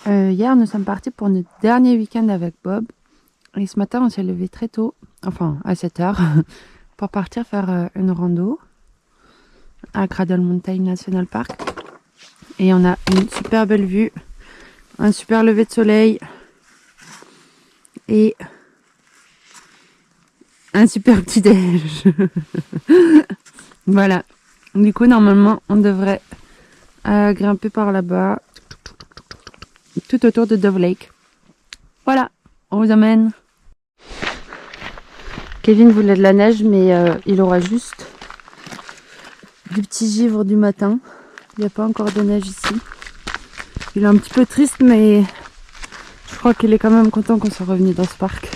Hier, nous sommes partis pour notre dernier week-end avec Bob. Et ce matin, on s'est levé très tôt, enfin à 7 h, pour partir faire une rando à Cradle Mountain National Park. Et on a une super belle vue, un super lever de soleil et un super petit déj. Voilà. Du coup, normalement, on devrait grimper par là-bas, tout autour de Dove Lake. Voilà, on vous emmène. Kevin voulait de la neige, mais il aura juste du petit givre du matin. Il n'y a pas encore de neige ici. Il est un petit peu triste, mais je crois qu'il est quand même content qu'on soit revenu dans ce parc.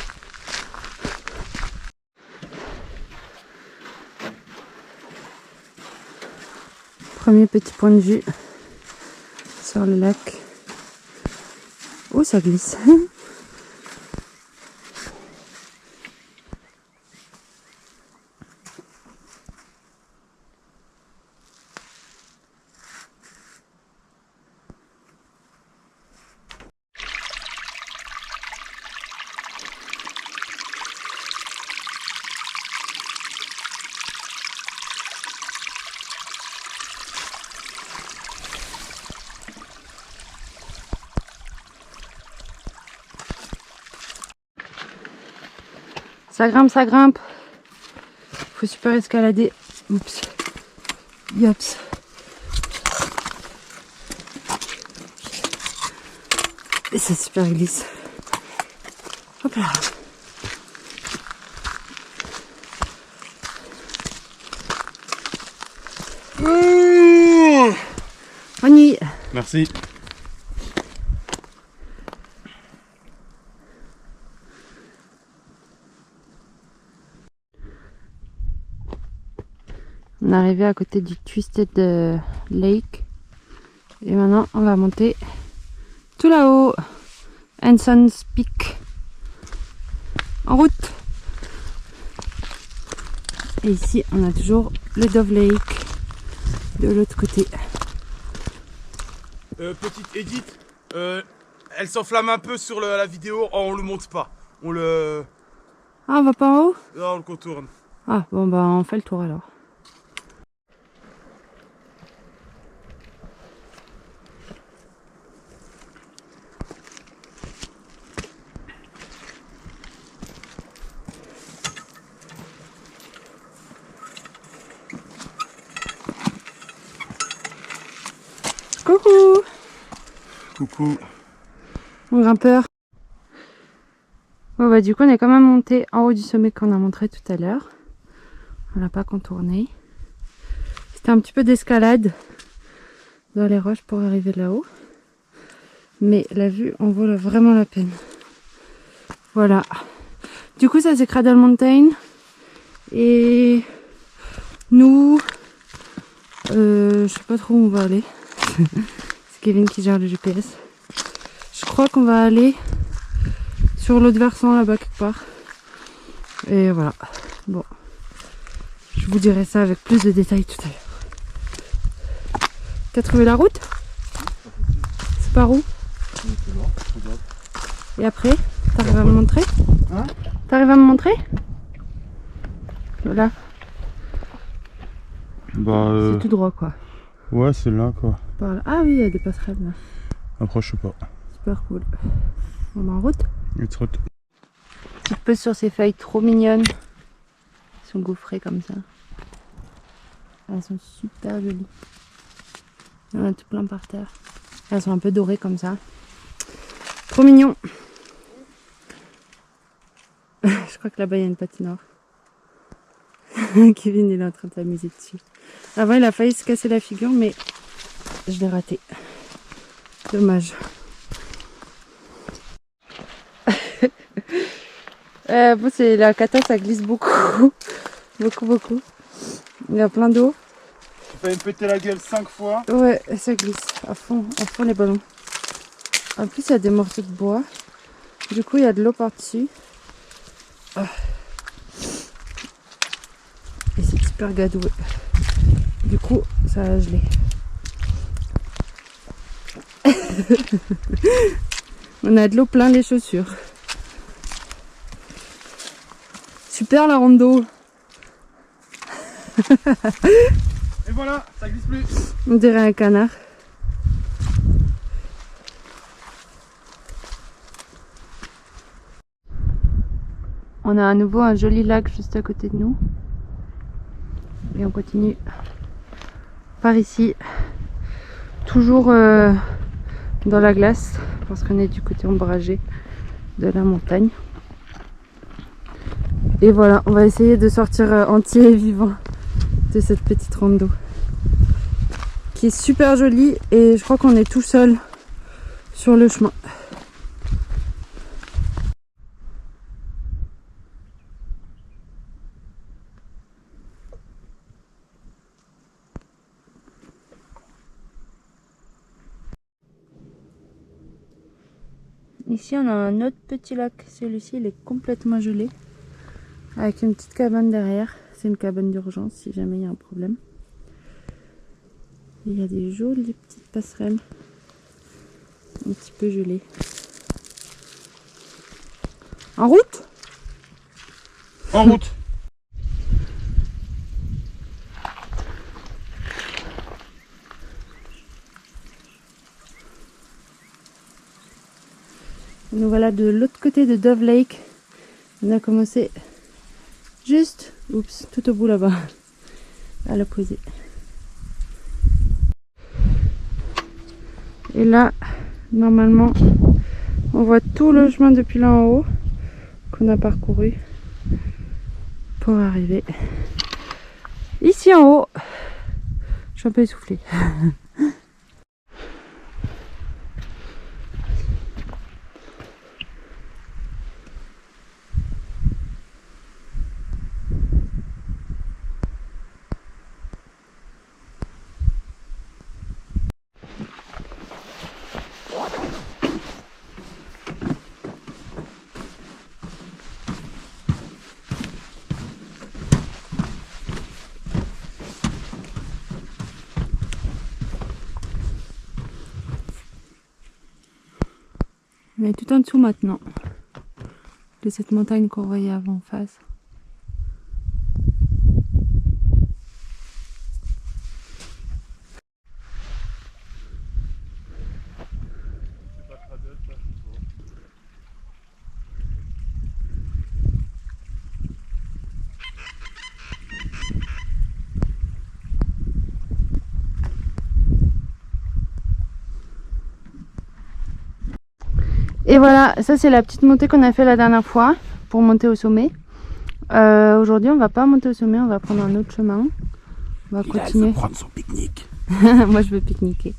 Premier petit point de vue sur le lac. Oh, ça glisse. Ça grimpe, ça grimpe. Faut super escalader. Oups. Yops. Et ça super glisse. Hop là. On y est. Merci. On est arrivé à côté du Twisted Lake. Et maintenant, on va monter tout là-haut. Hanson's Peak. En route. Et ici, on a toujours le Dove Lake de l'autre côté. Petite Edith, elle s'enflamme un peu sur la vidéo. Oh, on le monte pas. On le... Ah, on va pas en haut? Non, on le contourne. Ah, bon, bah, on fait le tour alors. Coucou! Coucou. Mon grimpeur. Bon bah du coup on est quand même monté en haut du sommet qu'on a montré tout à l'heure. On l'a pas contourné. C'était un petit peu d'escalade dans les roches pour arriver là-haut. Mais la vue en vaut vraiment la peine. Voilà. Du coup ça c'est Cradle Mountain. Et nous... je sais pas trop où on va aller. C'est Kevin qui gère le GPS. Je crois qu'on va aller sur l'autre versant là-bas quelque part. Et voilà. Bon. Je vous dirai ça avec plus de détails tout à l'heure. T'as trouvé la route? C'est par où? Et après? T'arrives à me montrer? Hein? T'arrives à me montrer? Voilà. Bah C'est tout droit quoi. ouais, c'est là quoi. Par là. Ah oui, il y a des passerelles là. Après, je sais pas. Super cool. On est en route. Une route. Petite pause sur ces feuilles trop mignonnes. Elles sont gaufrées comme ça. Elles sont super jolies. Il y en a tout plein par terre. Elles sont un peu dorées comme ça. Trop mignon. Je crois que là-bas il y a une patinoire. Kevin il est en train de s'amuser dessus. Avant il a failli se casser la figure mais je l'ai raté. Dommage. Bon c'est la cata, ça glisse beaucoup. Beaucoup. Il y a plein d'eau. Tu fais me péter la gueule 5 fois. Ouais, ça glisse à fond les ballons. En plus, il y a des morceaux de bois. Du coup, il y a de l'eau par-dessus. Ah. Et c'est super gadoué. Du coup, ça a gelé. On a de l'eau plein les chaussures. Super la rando. Et voilà, ça glisse plus. On dirait un canard. On a à nouveau un joli lac juste à côté de nous. Et on continue par ici. Toujours dans la glace, parce qu'on est du côté ombragé de la montagne. Et voilà, on va essayer de sortir entier et vivant de cette petite rando. Qui est super jolie et je crois qu'on est tout seul sur le chemin. Ici on a un autre petit lac, celui-ci il est complètement gelé, avec une petite cabane derrière, c'est une cabane d'urgence si jamais il y a un problème. Et il y a des jolies petites passerelles, un petit peu gelées. En route ? En route. Nous voilà de l'autre côté de Dove Lake. On a commencé juste, oups, tout au bout là-bas, à l'opposé. Et là, normalement, on voit tout le chemin depuis là en haut qu'on a parcouru pour arriver ici en haut. Je suis un peu essoufflée. On est tout en dessous maintenant de cette montagne qu'on voyait avant en face. Et voilà, ça c'est la petite montée qu'on a fait la dernière fois pour monter au sommet. Aujourd'hui on va pas monter au sommet, on va prendre un autre chemin. On va continuer. Elle veut prendre son pique-nique. Moi je veux pique-niquer.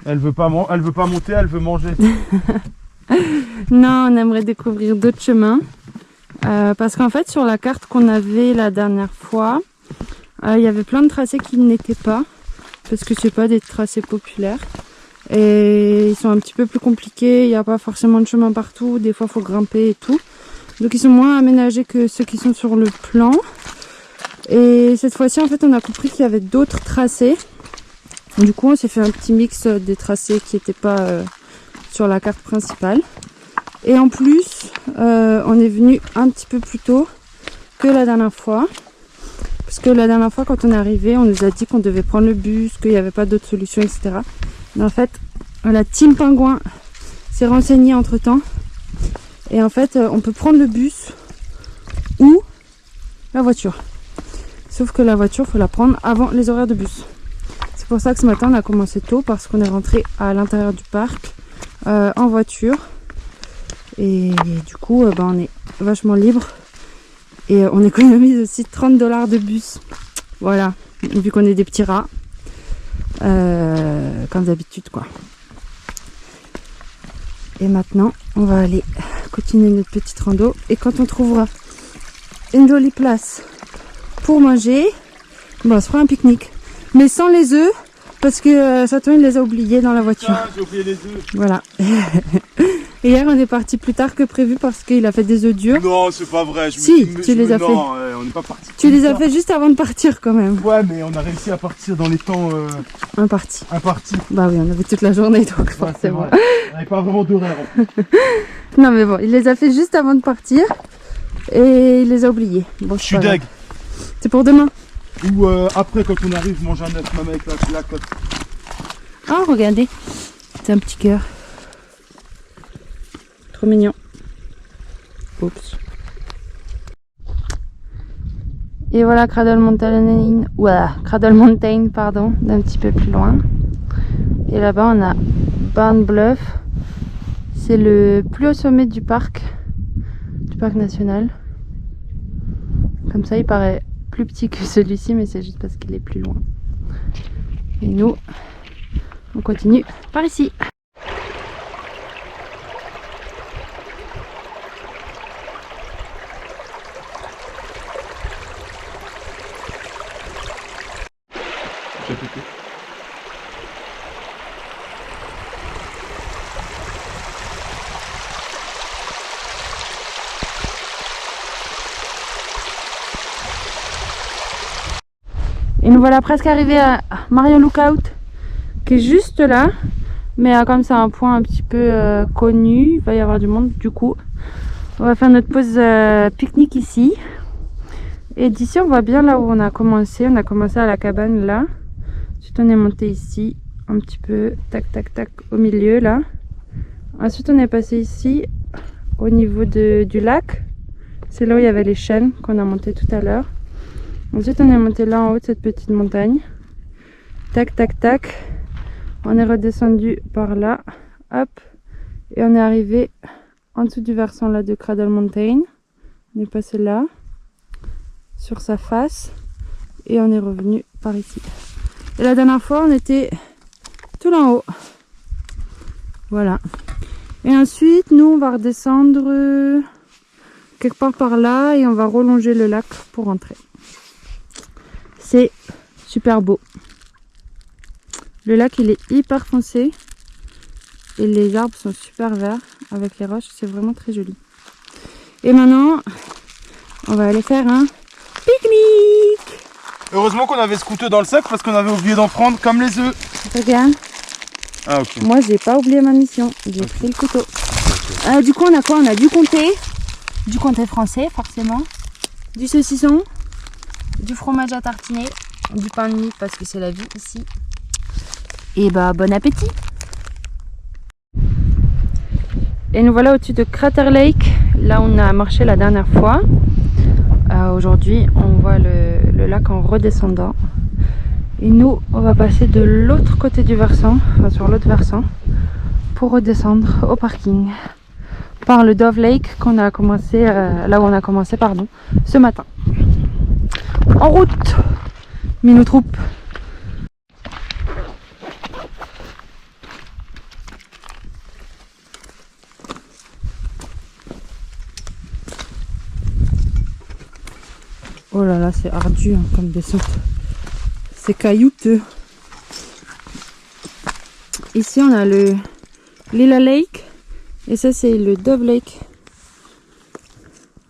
Elle veut pas monter, elle veut manger. Non, on aimerait découvrir d'autres chemins. Parce qu'en fait sur la carte qu'on avait la dernière fois, il y avait plein de tracés qui n'étaient pas. Parce que c'est pas des tracés populaires. Et ils sont un petit peu plus compliqués, il n'y a pas forcément de chemin partout, des fois il faut grimper et tout. Donc ils sont moins aménagés que ceux qui sont sur le plan. Et cette fois-ci en fait on a compris qu'il y avait d'autres tracés. Du coup on s'est fait un petit mix des tracés qui n'étaient pas sur la carte principale. Et en plus on est venu un petit peu plus tôt que la dernière fois. Parce que la dernière fois quand on est arrivé on nous a dit qu'on devait prendre le bus, qu'il n'y avait pas d'autres solutions, etc. Mais en fait, la team Pingouin s'est renseignée entre temps. Et en fait, on peut prendre le bus ou la voiture. Sauf que la voiture, il faut la prendre avant les horaires de bus. C'est pour ça que ce matin, on a commencé tôt parce qu'on est rentré à l'intérieur du parc en voiture. Et du coup, on est vachement libre. Et on économise aussi 30 $ de bus. Voilà, vu qu'on est des petits rats. Comme d'habitude quoi. Et maintenant on va aller continuer notre petite rando et quand on trouvera une jolie place pour manger, on se fera un pique-nique mais sans les œufs parce que Chaton il les a oubliés dans la voiture. J'ai oublié les œufs. Voilà. Et hier, on est parti plus tard que prévu parce qu'il a fait des œufs durs. Non, c'est pas vrai. Tu les as fait. Non, on n'est pas parti. Tu les as fait juste avant de partir quand même. Ouais, mais on a réussi à partir dans les temps Impartis. impartis. Bah oui, on avait toute la journée donc Ouais, c'est forcément. vrai. On n'avait pas vraiment d'horaire. Non mais bon, il les a fait juste avant de partir et il les a oubliés. Bon, Je suis deg. C'est pour demain. Ou après, quand on arrive, manger un œuf, même avec la côte. Oh, regardez. C'est un petit cœur. Trop mignon. Oups. Et voilà Cradle Mountain, Cradle Mountain, pardon, d'un petit peu plus loin. Et là-bas, on a Barn Bluff. C'est le plus haut sommet du parc national. Comme ça, il paraît plus petit que celui-ci, mais c'est juste parce qu'il est plus loin. Et nous, on continue par ici. Et nous voilà presque arrivés à Marion Lookout, qui est juste là. Mais comme c'est un point un petit peu connu, il va y avoir du monde. Du coup, on va faire notre pause pique-nique ici. Et d'ici, on voit bien là où on a commencé. On a commencé à la cabane là. Ensuite, on est monté ici, un petit peu, tac, tac, tac, au milieu là. Ensuite, on est passé ici, au niveau du lac. C'est là où il y avait les chênes qu'on a monté tout à l'heure. Ensuite, on est monté là en haut de cette petite montagne. Tac, tac, tac. On est redescendu par là. Hop. Et on est arrivé en dessous du versant là de Cradle Mountain. On est passé là, sur sa face. Et on est revenu par ici. Et la dernière fois, on était tout là en haut. Voilà. Et ensuite, nous, on va redescendre quelque part par là et on va relonger le lac pour rentrer. C'est super beau. Le lac, il est hyper foncé et les arbres sont super verts avec les roches. C'est vraiment très joli. Et maintenant, on va aller faire un pique-nique. Heureusement qu'on avait ce couteau dans le sac parce qu'on avait oublié d'en prendre comme les œufs. Regarde. Ah, ok. Moi, j'ai pas oublié ma mission. J'ai pris le couteau. Du coup, on a quoi? On a du comté français, forcément. Du saucisson. Du fromage à tartiner. Du pain de mie parce que c'est la vie ici. Et bah, bon appétit! Et nous voilà au-dessus de Crater Lake, là où on a marché la dernière fois. Aujourd'hui, on voit le lac en redescendant. Et nous, on va passer de l'autre côté du versant, enfin sur l'autre versant, pour redescendre au parking. Par le Dove Lake qu'on a commencé, là où on a commencé, pardon, ce matin. En route! Minou troupe! Oh là là, c'est ardu hein, comme descente. C'est caillouteux. Ici, on a le Lila Lake. Et ça, c'est le Dove Lake.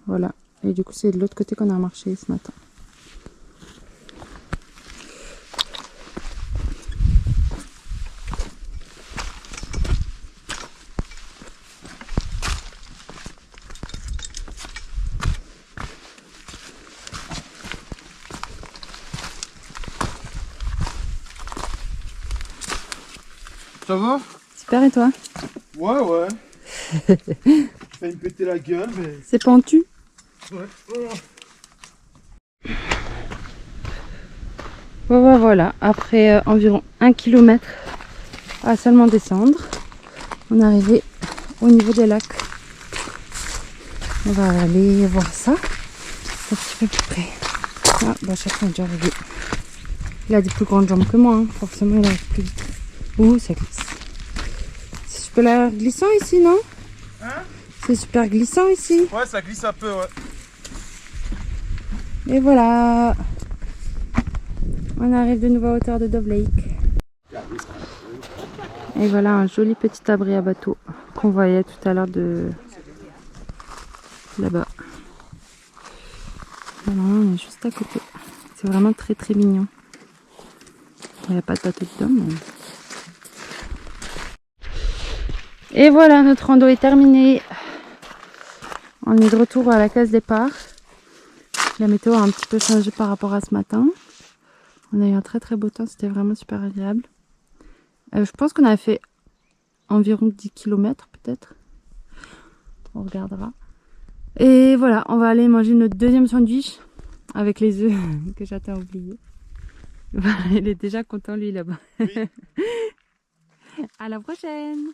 Voilà. Et du coup, c'est de l'autre côté qu'on a marché ce matin. Ça va? Super, et toi? Ouais, ouais. Failli me péter la gueule, mais... C'est pentu? Ouais. Voilà. Après environ 1 km à seulement descendre, on est arrivé au niveau des lacs. On va aller voir ça un petit peu plus près. Ah, bah chacun est déjà arrivé. Il a des plus grandes jambes que moi, hein. Forcément il arrive plus vite. Ouh, ça glisse. C'est super glissant ici, non? Hein? C'est super glissant ici. Ouais, ça glisse un peu, ouais. Et voilà. On arrive de nouveau à hauteur de Dove Lake. Et voilà un joli petit abri à bateau qu'on voyait tout à l'heure de là-bas. Alors là, on est juste à côté. C'est vraiment très très mignon. Il n'y a pas de bateau dedans. Mais... Et voilà, notre rando est terminée. On est de retour à la case départ. La météo a un petit peu changé par rapport à ce matin. On a eu un très très beau temps, c'était vraiment super agréable. Je pense qu'on a fait environ 10 km peut-être. On regardera. Et voilà, on va aller manger notre deuxième sandwich avec les œufs que j'attends à oublier. Voilà, il est déjà content lui là-bas. Oui. À la prochaine!